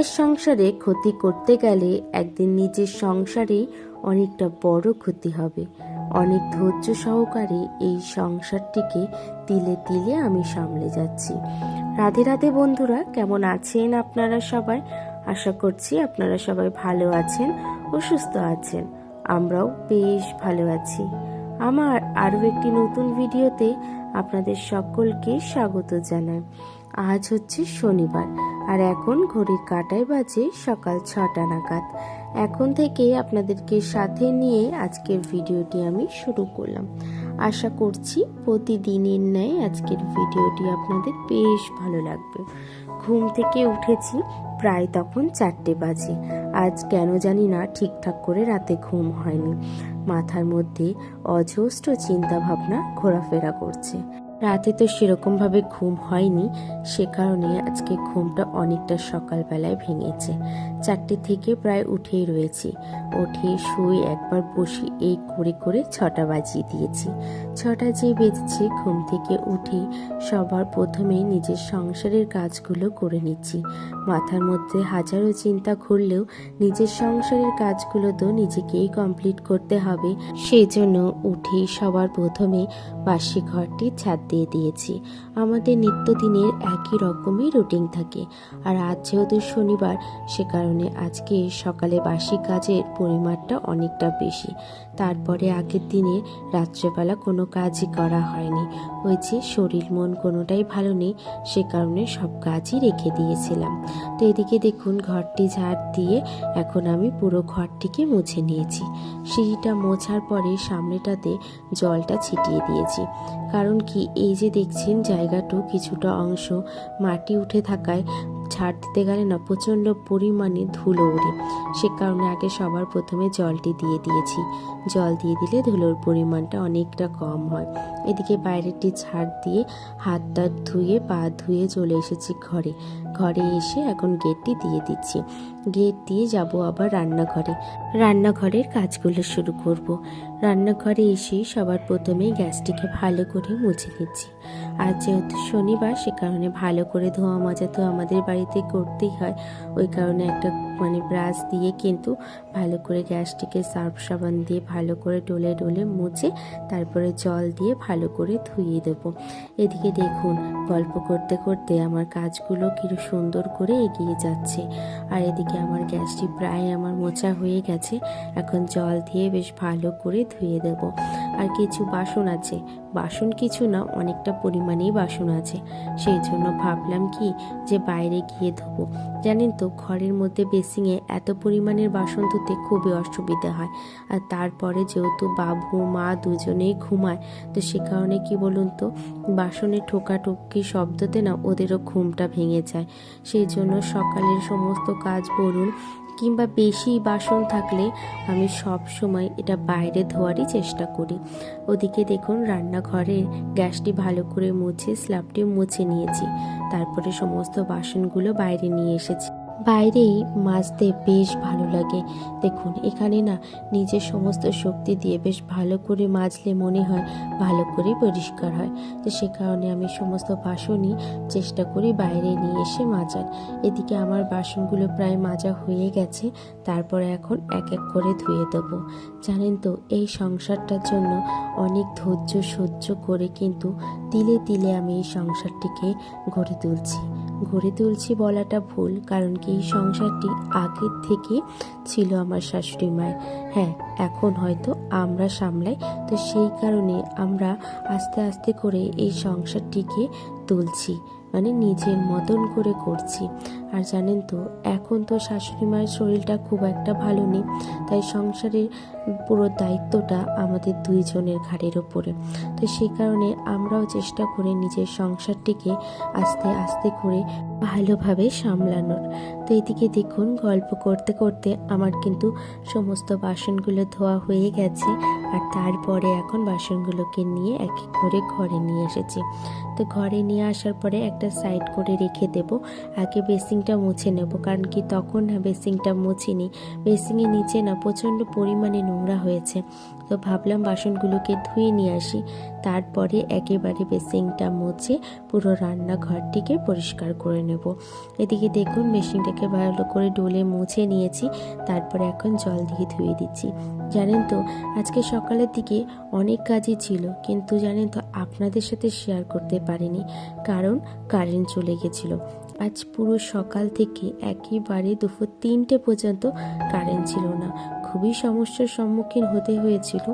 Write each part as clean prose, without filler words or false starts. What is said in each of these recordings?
পরের সংসারে ক্ষতি করতে গেলে একদিন নিজের সংসারে অনেকটা বড় ক্ষতি হবে। অনেক ধৈর্য সহকারে এই সংসারটিকে তিলে তিলে আমি সামলে যাচ্ছি। রাধে রাধে বন্ধুরা, কেমন আছেন আপনারা সবাই? আশা করছি আপনারা সবাই ভালো আছেন ও সুস্থ আছেন। আমরাও বেশ ভালো আছি। আমার আরও একটি নতুন ভিডিওতে আপনাদের সকলকে স্বাগত জানাই। আজ হচ্ছে শনিবার, আর এখন ঘড়ির কাঁটায় বাজে সকাল 6টা নাগাদ। এখন থেকে আপনাদেরকে সাথে নিয়ে আজকের ভিডিওটি আমি শুরু করলাম। আশা করছি প্রতিদিনের ন্যায় আজকের ভিডিওটি আপনাদের বেশ ভালো লাগবে। ঘুম থেকে উঠেছি প্রায় তখন 4টে বাজে। আজ কেন জানি না ঠিকঠাক করে রাতে ঘুম হয়নি। মাথার মধ্যে অজস্র চিন্তা ভাবনা ঘোরাফেরা করছে। রাতে তো সেরকমভাবে ঘুম হয়নি, সে কারণে আজকে ঘুমটা অনেকটা সকালবেলায় ভেঙেছে। 4টে থেকে প্রায় উঠেই রয়েছি। উঠে শুয়ে একবার বসি, এই করে করে 6টা বাজিয়ে দিয়েছি। 6টা যে বেজেছে, ঘুম থেকে উঠে সবার প্রথমে নিজের সংসারের কাজগুলো করে নিচ্ছি। মাথার মধ্যে হাজারো চিন্তা ঘুরলেও নিজের সংসারের কাজগুলো তো নিজেকেই কমপ্লিট করতে হবে। সেই জন্য উঠে সবার প্রথমে বাসি ঘরটি ছাদ দিয়ে দিয়েছি। আমাদের নিত্যদিনের একই রকমই রুটিন থাকে, আর আজ যেহেতু শনিবার, সে কারণে আজকে সকালে বাসি কাজের পরিমাণটা অনেকটা বেশি। তারপরে আগের দিনে রাত্রেবেলা কোনো কাজই করা হয়নি। ওই যে শরীর মন কোনোটাই ভালো নেই, সে কারণে সব কাজই রেখে দিয়েছিলাম। তো এদিকে দেখুন, ঘরটি ঝাড় দিয়ে এখন আমি পুরো ঘরটিকে মুছে নিয়েছি। সিঁড়িটা মোছার পরে সামনেটাতে জলটা ছিটিয়ে দিয়েছি। কারণ কি, এই যে দেখছেন জায়গাটু কিছুটা অংশ মাটি উঠে থাকায় ঝাড় দিতে গেলে না প্রচণ্ড পরিমাণে ধুলো ওড়ে। সে কারণে আগে সবার প্রথমে জলটি দিয়ে দিয়েছি। জল দিয়ে দিলে ধুলোর পরিমাণটা অনেকটা কম হয়। এদিকে বাইরেরটি ঝাড় দিয়ে হাতটা ধুয়ে পা ধুয়ে চলে এসেছি ঘরে। ঘরে এসে এখন গেটটি দিয়ে দিচ্ছি। গেট দিয়ে যাব আবার রান্নাঘরে। রান্নাঘরের কাজগুলো শুরু করব। রান্নাঘরে এসে সবার প্রথমে গ্যাসটিকে ভালো করে মুছে নিচ্ছি। আর যেহেতু শনিবার, সে কারণে ভালো করে ধোয়া মাজা তো আমাদের বাড়িতে করতেই হয়। ওই কারণে একটা ব্রাশ দিয়ে কিন্তু ভালো করে গ্যাসটিকে সার্ফ সাবান দিয়ে ভালো করে ডলে ডলে মুছে তারপরে জল দিয়ে ভালো করে ধুয়ে দেবো। এদিকে দেখুন, গল্প করতে করতে আমার কাজগুলো কি সুন্দর করে এগিয়ে যাচ্ছে। আর এদিকে আমার গ্যাসটি প্রায় আমার মোছা হয়ে গেছে। এখন জল দিয়ে বেশ ভালো করে ধুয়ে দেব। আর কিছু বাসন আছে, বাসন কিছু না, অনেকটা পরিমাণেই বাসন আছে। সেই জন্য ভাবলাম কি যে বাইরে গিয়ে ধোবো। জানেন তো, ঘরের মধ্যে বেসিংয়ে এত পরিমাণের বাসন ধুতে খুবই অসুবিধা হয়। আর তারপরে যেহেতু বাবু মা দুজনেই ঘুমায়, তো সে কারণে কি বলুন তো, বাসনের ঠোকাঠুকি শব্দতে না ওদেরও ঘুমটা ভেঙে যায়। সেই জন্য সকালের সমস্ত কাজ বলুন কিংবা বেশি বাসন থাকলে আমি সব সময় এটা বাইরে ধোয়ারই চেষ্টা করি। ওদিকে দেখুন, রান্নাঘরের গ্যাসটি ভালো করে মুছে স্ল্যাবটি মুছে নিয়েছি। তারপরে সমস্ত বাসনগুলো বাইরে নিয়ে এসেছি। বাইরেই মাজতে বেশ ভালো লাগে। দেখুন, এখানে না নিজের সমস্ত শক্তি দিয়ে বেশ ভালো করে মাজলে মনে হয় ভালো করে পরিষ্কার হয়। তো সে কারণে আমি সমস্ত বাসনই চেষ্টা করি বাইরে নিয়ে এসে মাজার। এদিকে আমার বাসনগুলো প্রায় মাজা হয়ে গেছে। তারপরে এখন এক এক করে ধুয়ে দেবো। জানেন তো, এই সংসারটার জন্য অনেক ধৈর্য সহ্য করে কিন্তু তিলে তিলে আমি এই সংসারটিকে গড়ে তুলছি বলাটা ভুল, কারণ কি এই সংসারটি আগের থেকে ছিল আমার শাশুড়ি মায়ের। হ্যাঁ, এখন হয়তো আমরা সামলাই, তো সেই কারণে আমরা আস্তে আস্তে করে এই সংসারটিকে তুলছি, নিজের মতন করে করছি। আর জানেন তো, এখন তো শাশুড়ি মায়ের শরীরটা খুব একটা ভালো নেই, তাই সংসারের পুরো দায়িত্বটা আমাদের দুইজনের ঘাড়ের ওপরে। তো সেই কারণে আমরাও চেষ্টা করি নিজের সংসারটিকে আস্তে আস্তে করে ভালোভাবে সামলানোর। তো এদিকে দেখুন, গল্প করতে করতে আমার কিন্তু সমস্ত বাসনগুলো ধোয়া হয়ে গেছে। আর তারপরে এখন বাসনগুলোকে নিয়ে এক এক করে ঘরে নিয়ে এসেছি। তো ঘরে নিয়ে আসার পরে একটা সাইড করে রেখে দেব। আগে বেসিংটা মুছে নেব, কারণ কি তখন বেসিংটা মুছিনি। বেসিংয়ের নিচে না প্রচণ্ড পরিমাণে নোংরা হয়েছে। তো ভাবলাম বাসনগুলোকে ধুয়ে নিয়ে আসি, তারপরে একেবারে বেসিনটা মুছে পুরো রান্নাঘরটিকে পরিষ্কার করে নেব। এদিকে দেখুন বেসিনটাকে ভালো করে ডলে মুছে নিয়েছি, তারপরে এখন জল দিয়ে ধুয়ে দিচ্ছি। জানেন তো আজকে সকালের দিকে অনেক কাজই ছিল, কিন্তু জানেন তো আপনাদের সাথে শেয়ার করতে পারিনি, কারণ কারেন্ট চলে গেছিলো। আজ পুরো সকাল থেকে একেবারে দুপুর 3টে পর্যন্ত কারেন্ট ছিল না। খুবই সমস্যার সম্মুখীন হতে হয়েছিল।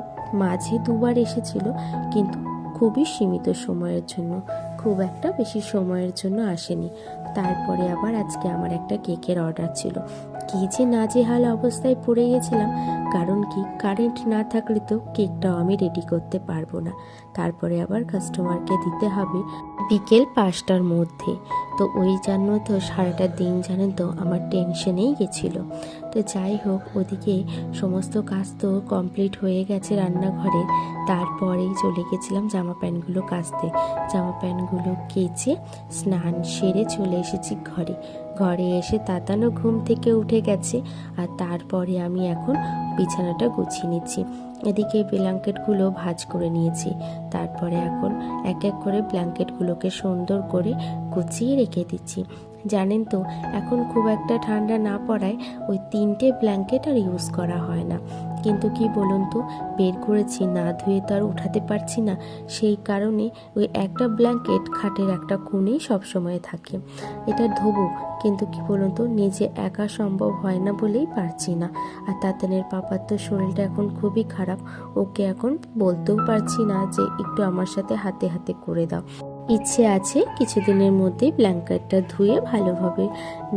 মাঝে 2বার এসেছিল, কিন্তু খুবই সীমিত সময়ের জন্য, খুব একটা বেশি সময়ের জন্য আসেনি। তারপরে আবার আজকে আমার একটা কেকের অর্ডার ছিল। কি যে নাজেহাল অবস্থায় পড়ে গেছিলাম, কারণ কি কারেন্ট না থাকলে তো কেকটাও আমি রেডি করতে পারবো না। তারপরে আবার কাস্টমারকে দিতে হবে বিকেল 5টার মধ্যে। তো ওই জন্য তো সারাটা দিন জানেন তো আমার টেনশনেই গেছিলো। তো যাই হোক, ওদিকে সমস্ত কাজ তো কমপ্লিট হয়ে গেছে রান্নাঘরে। তারপরেই চলে গেছিলাম জামা প্যান্টগুলো কাচতে। জামা প্যান্টগুলো কেচে স্নান সেরে চলে এসেছি ঘরে। ঘরে এসে তাতানো ঘুম থেকে উঠে গেছে, আর তারপরে আমি এখন বিছানাটা গুছিয়ে নিচ্ছি। এদিকে ব্ল্যাঙ্কেটগুলো ভাঁজ করে নিয়েছি। তারপরে এখন এক এক করে ব্ল্যাঙ্কেটগুলোকে সুন্দর করে গুছিয়ে রেখে দিচ্ছি। জানেন তো এখন খুব একটা ঠান্ডা না পড়ায় ওই 3টে ব্ল্যাঙ্কেট আর ইউজ করা হয় না। কিন্তু কি বলুন তো, বের করেছি, না ধুয়ে তো আর উঠাতে পারছি না। সেই কারণে ওই একটা ব্ল্যাঙ্কেট খাটের একটা কোণেই সবসময় থাকে। এটা ধোবো, কিন্তু কি বলুন তো, নিজে একা সম্ভব হয় না বলেই পারছি না। আর তাতানের পাপার তো শরীরটা এখন খুবই খারাপ, ওকে এখন বলতেও পারছি না যে একটু আমার সাথে হাতে হাতে করে দাও। ইচ্ছে আছে কিছুদিনের মধ্যেই ব্ল্যাঙ্কেটটা ধুয়ে ভালোভাবে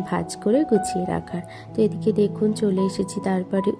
ভাঁজ করে গুছিয়ে রাখার। তো এদিকে দেখুন চলে এসেছি তারপরে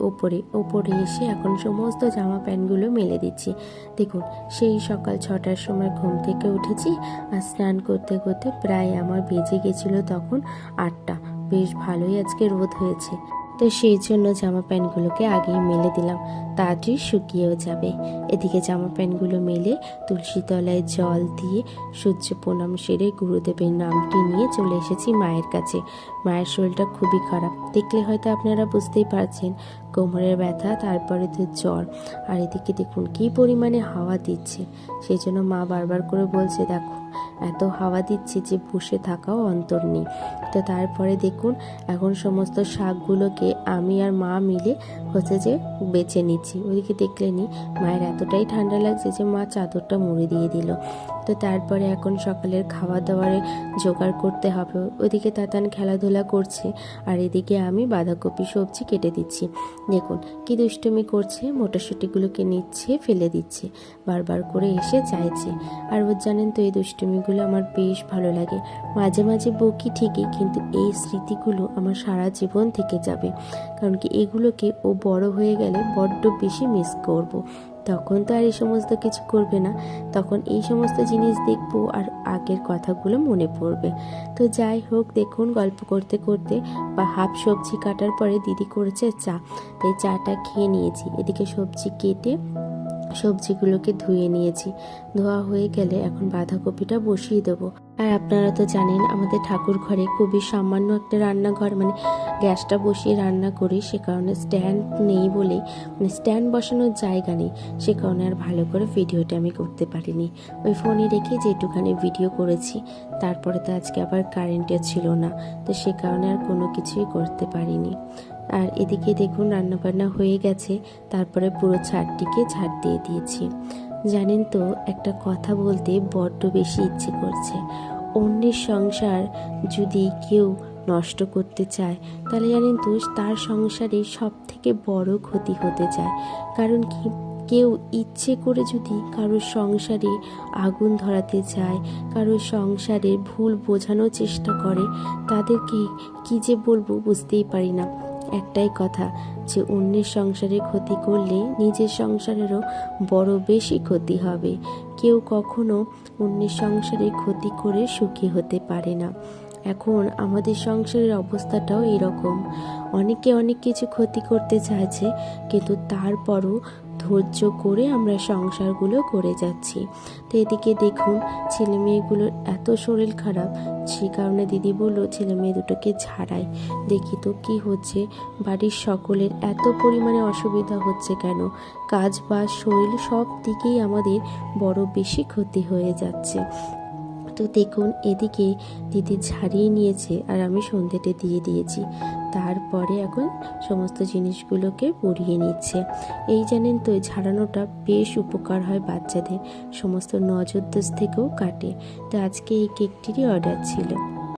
ওপরে এসে এখন সমস্ত জামা প্যান্টগুলো মেলে দিচ্ছি। দেখুন সেই সকাল 6টার সময় ঘুম থেকে উঠেছি, আর স্নান করতে করতে প্রায় আমার বেজে গেছিলো তখন 8টা। বেশ ভালোই আজকে রোদ হয়েছে, তো সেই জন্য জামা প্যান্টগুলোকে আগেই মেলে দিলাম, তাড়াতাড়ি শুকিয়েও যাবে। এদিকে জামা প্যান্টগুলো মেলে তুলসী তলায় জল দিয়ে সূর্য প্রণাম সেরে গুরুদেবের নামটি নিয়ে চলে এসেছি মায়ের কাছে। মায়ের শরীরটা খুবই খারাপ, দেখলে হয়তো আপনারা বুঝতেই পারছেন। কোমরের ব্যথা, তারপরে তো জ্বর, আর এদিকে দেখুন কী পরিমাণে হাওয়া দিচ্ছে। সেই জন্য মা বারবার করে বলছে, দেখো এত হাওয়া দিচ্ছে যে বসে থাকাও অন্তর নেই। তো তারপরে দেখুন এখন সমস্ত শাকগুলোকে আমি আর মা মিলে যে বেছে নিচ্ছি। ওদিকে দেখলেনি মায়ের এতটাই ঠান্ডা লাগছে যে মা চাদরটা মুড়ে দিয়ে দিল। তো তারপরে এখন সকালের খাওয়া দাওয়ারে জোগাড় করতে হবে। ওদিকে তাতান খেলাধুলা করছে, আর এদিকে আমি বাঁধাকপি সবজি কেটে দিচ্ছি। দেখুন কি দুষ্টুমি করছে, মটরশুঁটিগুলোকে নিচ্ছে ফেলে দিচ্ছে, বারবার করে এসে চাইছে। আর ও জানেন তো এই দুষ্টুমিগুলো আমার বেশ ভালো লাগে। মাঝে মাঝে বকি ঠিকই, কিন্তু এই স্মৃতিগুলো আমার সারা জীবন থেকে যাবে। কারণ কি এগুলোকে ও বড় হয়ে গেলে বড্ড বেশি মিস করব। তখন তো আর এই সমস্ত কিছু করবে না, তখন এই সমস্ত জিনিস দেখবো আর আগের কথাগুলো মনে পড়বে। তো যাই হোক, দেখুন গল্প করতে করতে বা হাফ সবজি কাটার পরে দিদি করেছে চা, তাই চাটা খেয়ে নিয়েছি। এদিকে সবজি কেটে সবজিগুলোকে ধুয়ে নিয়েছি। ধোয়া হয়ে গেলে এখন বাঁধাকপিটা বসিয়ে দেবো। আর আপনারা তো জানেন আমাদের ঠাকুর ঘরে খুবই সামান্য একটা রান্নাঘর, মানে গ্যাসটা বসিয়ে রান্না করি, সে কারণে স্ট্যান্ড নেই বলেই, মানে স্ট্যান্ড বসানোর জায়গা নেই, সে কারণে আর ভালো করে ভিডিওটা আমি করতে পারিনি। ওই ফোনে রেখে যেটুখানি ভিডিও করেছি, তারপরে তো আজকে আবার কারেন্টে ছিল না, তো সে কারণে আর কোনো কিছুই করতে পারিনি। আর এদিকে দেখুন রান্নাবান্না হয়ে গেছে, তারপরে পুরো ছাদটিকে ঝাড় দিয়ে দিয়েছি। জানেন তো একটা কথা বলতে বড্ড বেশি ইচ্ছে করছে। অন্যের সংসার যদি কেউ নষ্ট করতে চায়, তাহলে জানেন তো তার সংসারে সব থেকে বড় ক্ষতি হতে যায়। কারণ কি কেউ ইচ্ছে করে যদি কারোর সংসারে আগুন ধরাতে চায়, কারোর সংসারে ভুল বোঝানোর চেষ্টা করে, তাদেরকে কি যে বলবো বুঝতেই পারি না। একটাই কথা, যে অন্যের সংসারে ক্ষতি করলে নিজের সংসারেরও বড় বেশি ক্ষতি হবে। কেউ কখনো অন্যের সংসারে ক্ষতি করে সুখী হতে পারে না। এখন আমাদের সংসারের অবস্থাটাও এরকম। অনেকে অনেক কিছু ক্ষতি করতে চাইছে, কিন্তু তারপরও ধৈর্য করে আমরা সংসারগুলো করে যাচ্ছি। তো এদিকে দেখুন ছেলে মেয়েগুলোর এত শরীর খারাপ, সেই কারণে দিদি বললো ছেলে মেয়ে দুটোকে ঝাড়াই, দেখি তো কি হচ্ছে, বাড়ির সকলের এত পরিমাণে অসুবিধা হচ্ছে কেন, কাজ বাজ শরীর সব দিকেই আমাদের বড় বেশি ক্ষতি হয়ে যাচ্ছে। তো দেখুন এদিকে দিদি ঝাড়িয়ে নিয়েছে আর আমি সন্ধ্যেতে দিয়ে দিয়েছি, তারপরে এখন সমস্ত জিনিসগুলোকে পুড়িয়ে নিচ্ছে। এই জানেন তো ঝাড়ানোটা বেশ উপকার হয় বাচ্চাদের, সমস্ত নজরদোষ থেকেও কাটে। তো আজকে এই কেকটিরই অর্ডার ছিল।